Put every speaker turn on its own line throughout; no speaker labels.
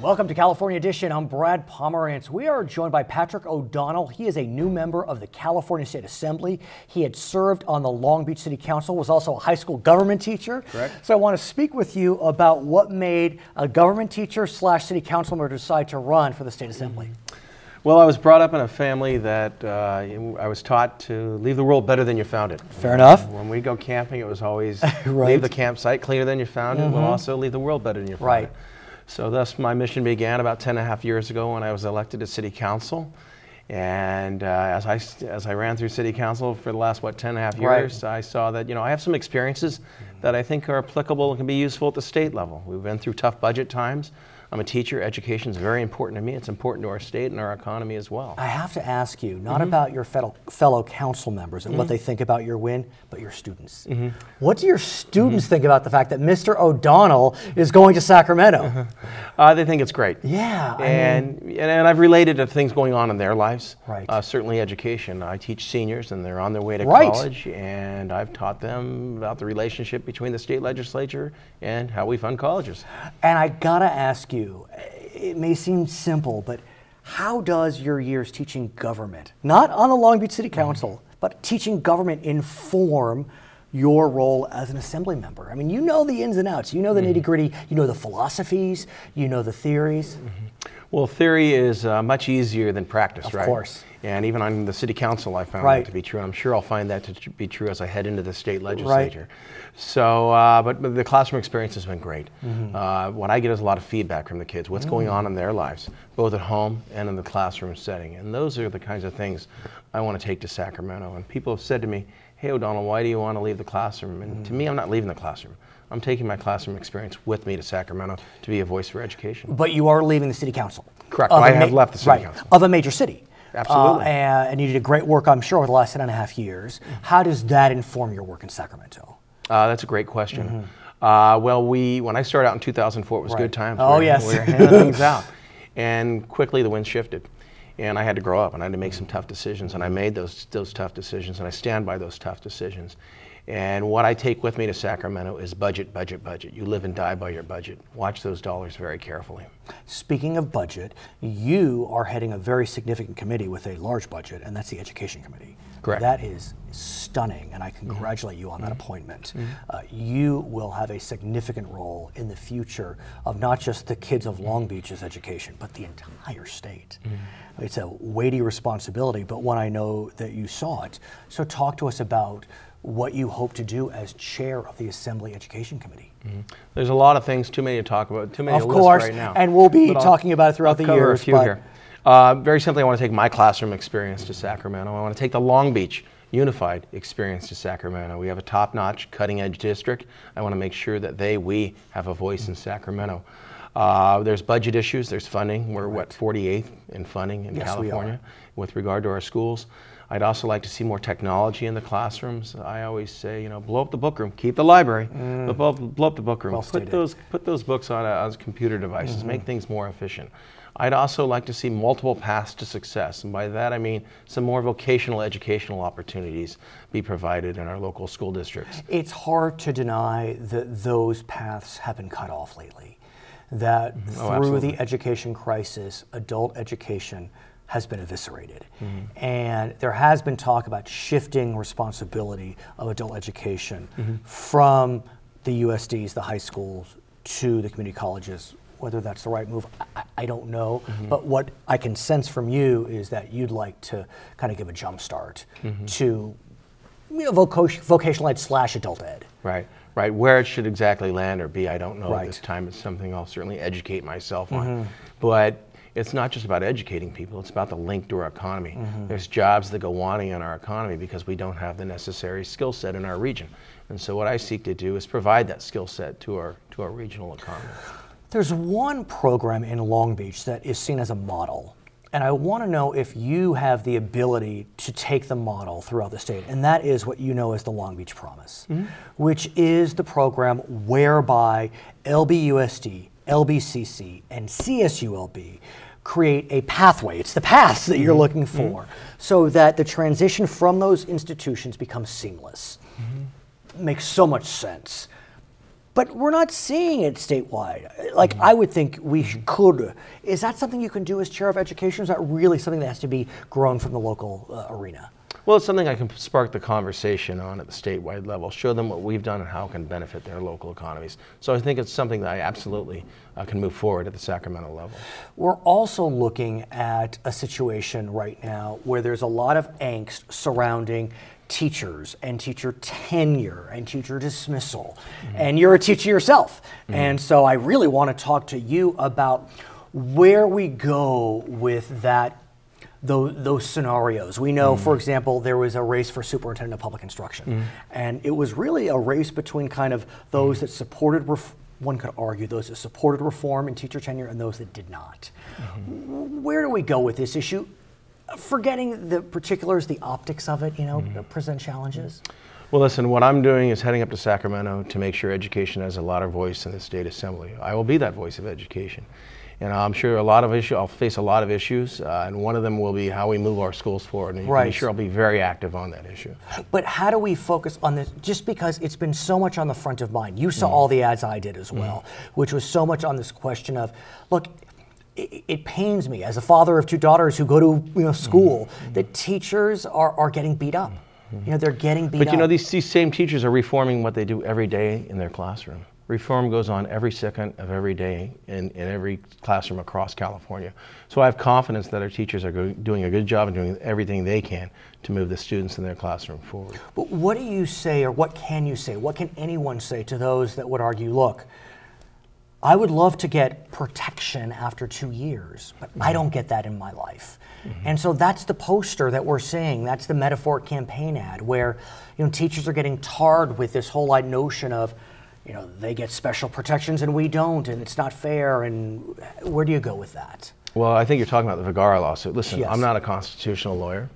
Welcome to California Edition. I'm Brad Pomerance. We are joined by Patrick O'Donnell. He is a new member of the California State Assembly. He had served on the Long Beach City Council, was also a high school government teacher.
Correct.
So I want to speak with you about what made a government teacher slash city council member decide to run for the State Assembly.
Well, I was brought up in a family that I was taught to leave the world better than you found it.
Fair enough.
When we go camping, it was always
Right.
leave the campsite cleaner than you found it. We'll also leave the world better than you found
Right.
it. So thus my mission began about 10.5 years ago when I was elected to City Council. And as I ran through City Council for the last, 10.5 years, I saw that, I have some experiences that I think are applicable and can be useful at the state level. We've been through tough budget times. I'm a teacher. Education is very important to me. It's important to our state and our economy as well.
I have to ask you, not about your fellow council members and what they think about your win, but your students. What do your students think about the fact that Mr. O'Donnell is going to Sacramento?
They think it's great.
Yeah.
And I've related to things going on in their lives.
Right.
Certainly education. I teach seniors and they're on their way to
Right.
college, and I've taught them about the relationship between the state legislature and how we fund colleges.
And I gotta ask you, it may seem simple, but how does your years teaching government, not on the Long Beach City Council, but teaching government, inform your role as an assembly member? I mean, you know the ins and outs, you know the nitty-gritty, you know the philosophies, you know the theories.
Well, theory is much easier than practice, right?
Of course.
And even on the City Council, I found that to be true. I'm sure I'll find that to be true as I head into the state legislature. So, but the classroom experience has been great. What I get is a lot of feedback from the kids, what's going on in their lives, both at home and in the classroom setting. And those are the kinds of things I want to take to Sacramento. And people have said to me, hey, O'Donnell, why do you want to leave the classroom? And to me, I'm not leaving the classroom. I'm taking my classroom experience with me to Sacramento to be a voice for education.
But you are leaving the City Council.
Correct. I have left the City Council.
Of a major city.
Absolutely.
And you did great work, I'm sure, over the last 10.5 years. How does that inform your work in Sacramento?
That's a great question. Well, when I started out in 2004, it was good times.
Oh,
we
yes.
We were handing things out. And quickly the wind shifted. And I had to grow up, and I had to make some tough decisions. And I made those tough decisions, and I stand by those tough decisions. And what I take with me to Sacramento is budget, budget, budget. You live and die by your budget. Watch those dollars very carefully.
Speaking of budget, you are heading a very significant committee with a large budget, and that's the Education Committee.
Correct.
That is stunning, and I congratulate you on that appointment. You will have a significant role in the future of not just the kids of Long Beach's education, but the entire state. It's a weighty responsibility, but one I know that you saw it. So talk to us about what you hope to do as chair of the Assembly Education Committee.
There's a lot of things, too many to talk about, too many to list right now.
And we'll be talking about it throughout the years.
A few here. Very simply, I want to take my classroom experience to Sacramento. I want to take the Long Beach unified experience to Sacramento. We have a top-notch, cutting-edge district. I want to make sure that we have a voice in Sacramento. There's budget issues, there's funding. We're, 48th in funding in California with regard to our schools. I'd also like to see more technology in the classrooms. I always say, blow up the book room, keep the library, but blow up the book room.
Well
put those books on computer devices, make things more efficient. I'd also like to see multiple paths to success, and by that I mean some more vocational educational opportunities be provided in our local school districts.
It's hard to deny that those paths have been cut off lately. That through the education crisis, adult education has been eviscerated. And there has been talk about shifting responsibility of adult education from the USDs, the high schools, to the community colleges. Whether that's the right move, I don't know. But what I can sense from you is that you'd like to kind of give a jump start to vocational ed / adult ed.
Right. Right, where it should exactly land or be, I don't know at this time. It's something I'll certainly educate myself on. But it's not just about educating people, it's about the link to our economy. There's jobs that go wanting in our economy because we don't have the necessary skill set in our region. And so what I seek to do is provide that skill set to our regional economy.
There's one program in Long Beach that is seen as a model. And I want to know if you have the ability to take the model throughout the state, and that is what you know as the Long Beach Promise, which is the program whereby LBUSD, LBCC, and CSULB create a pathway. It's the paths that you're looking for, so that the transition from those institutions becomes seamless. Makes so much sense. But we're not seeing it statewide. Like, I would think we could. Is that something you can do as chair of education? Is that really something that has to be grown from the local arena?
Well, it's something I can spark the conversation on at the statewide level, show them what we've done and how it can benefit their local economies. So I think it's something that I absolutely can move forward at the Sacramento level.
We're also looking at a situation right now where there's a lot of angst surrounding teachers and teacher tenure and teacher dismissal. And you're a teacher yourself. And so I really want to talk to you about where we go with that, those scenarios. We know, for example, there was a race for superintendent of public instruction. And it was really a race between kind of those that supported, one could argue, those that supported reform in teacher tenure and those that did not. Where do we go with this issue? Forgetting the particulars, the optics of it, present challenges?
Well, listen, what I'm doing is heading up to Sacramento to make sure education has a lot of voice in the state assembly. I will be that voice of education. And I'm sure I'll face a lot of issues, and one of them will be how we move our schools forward. And you can be sure I'll be very active on that issue.
But how do we focus on this? Just because it's been so much on the front of mind. You saw all the ads I did as well, which was so much on this question of, look, it pains me as a father of two daughters who go to school that teachers are getting beat up. They're getting beat up.
But these same teachers are reforming what they do every day in their classroom. Reform goes on every second of every day in every classroom across California. So I have confidence that our teachers are doing a good job and doing everything they can to move the students in their classroom forward.
But what do you say, or what can you say, what can anyone say to those that would argue, look, I would love to get protection after 2 years, but I don't get that in my life. And so that's the poster that we're seeing. That's the metaphoric campaign ad where teachers are getting tarred with this whole notion of, they get special protections and we don't, and it's not fair. And where do you go with that?
Well, I think you're talking about the Vergara lawsuit. Listen, I'm not a constitutional lawyer.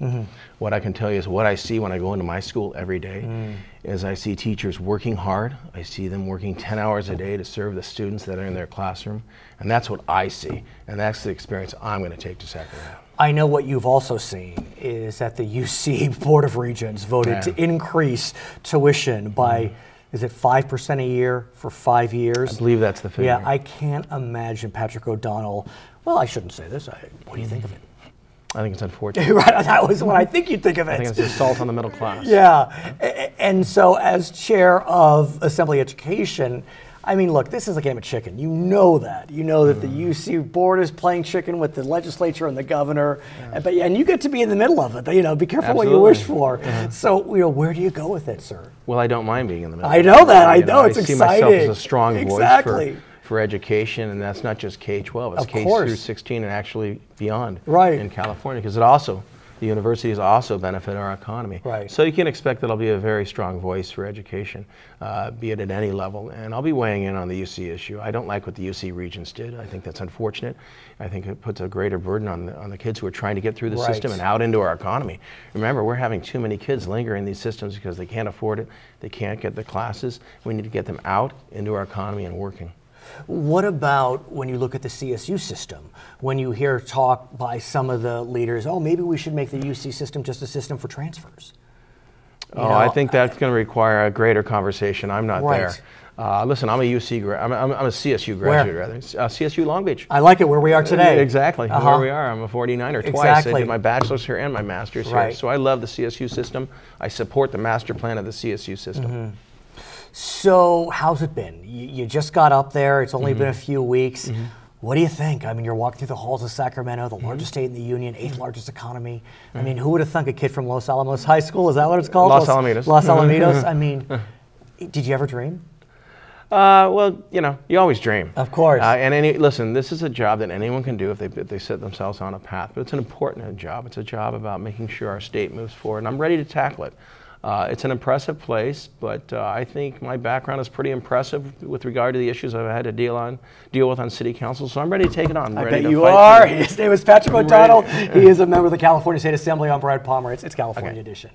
What I can tell you is what I see when I go into my school every day is I see teachers working hard. I see them working 10 hours a day to serve the students that are in their classroom. And that's what I see. And that's the experience I'm going to take to Sacramento.
I know what you've also seen is that the UC Board of Regents voted to increase tuition by, is it 5% a year for 5 years?
I believe that's the figure.
Yeah, I can't imagine Patrick O'Donnell. Well, I shouldn't say this. What do you think of it?
I think it's unfortunate.
Right, that was what I think you'd think of it.
I think it's assault on the middle class.
Yeah, and so as chair of Assembly Education, I mean, look, this is a game of chicken. You know that. You know that the UC board is playing chicken with the legislature and the governor, and you get to be in the middle of it. Be careful what you wish for. So, where do you go with it, sir?
Well, I don't mind being in the middle.
I know that. I know it's exciting.
I see myself as a strong voice for education, and that's not just K-12. It's K through 16 and actually beyond in California, because the universities also benefit our economy. So you can expect that I'll be a very strong voice for education, be it at any level. And I'll be weighing in on the UC issue. I don't like what the UC Regents did. I think that's unfortunate. I think it puts a greater burden on the kids who are trying to get through the system and out into our economy. Remember, we're having too many kids lingering in these systems because they can't afford it. They can't get the classes. We need to get them out into our economy and working.
What about when you look at the CSU system? When you hear talk by some of the leaders, maybe we should make the UC system just a system for transfers.
I think that's going to require a greater conversation. I'm not there. Listen, I'm a CSU graduate, rather. CSU Long Beach.
I like it where we are today.
Exactly, where we are. I'm a 49er twice. I did my bachelor's here and my master's here. So I love the CSU system. I support the master plan of the CSU system.
So how's it been? You just got up there. It's only been a few weeks. What do you think? I mean, you're walking through the halls of Sacramento, the largest state in the union, 8th largest economy. I mean, who would have thunk a kid from Los Alamos High School? Is that what it's called?
Los Alamitos.
Los Alamitos. I mean, did you ever dream?
Well, you always dream.
Of course.
Listen, this is a job that anyone can do if they set themselves on a path. But it's an important job. It's a job about making sure our state moves forward, and I'm ready to tackle it. It's an impressive place, but I think my background is pretty impressive with regard to the issues I've had to deal with on City Council, so I'm ready to take it on.
I bet you are. His name is Patrick O'Donnell. He is a member of the California State Assembly. I'm Brad Pomerance. It's California Edition.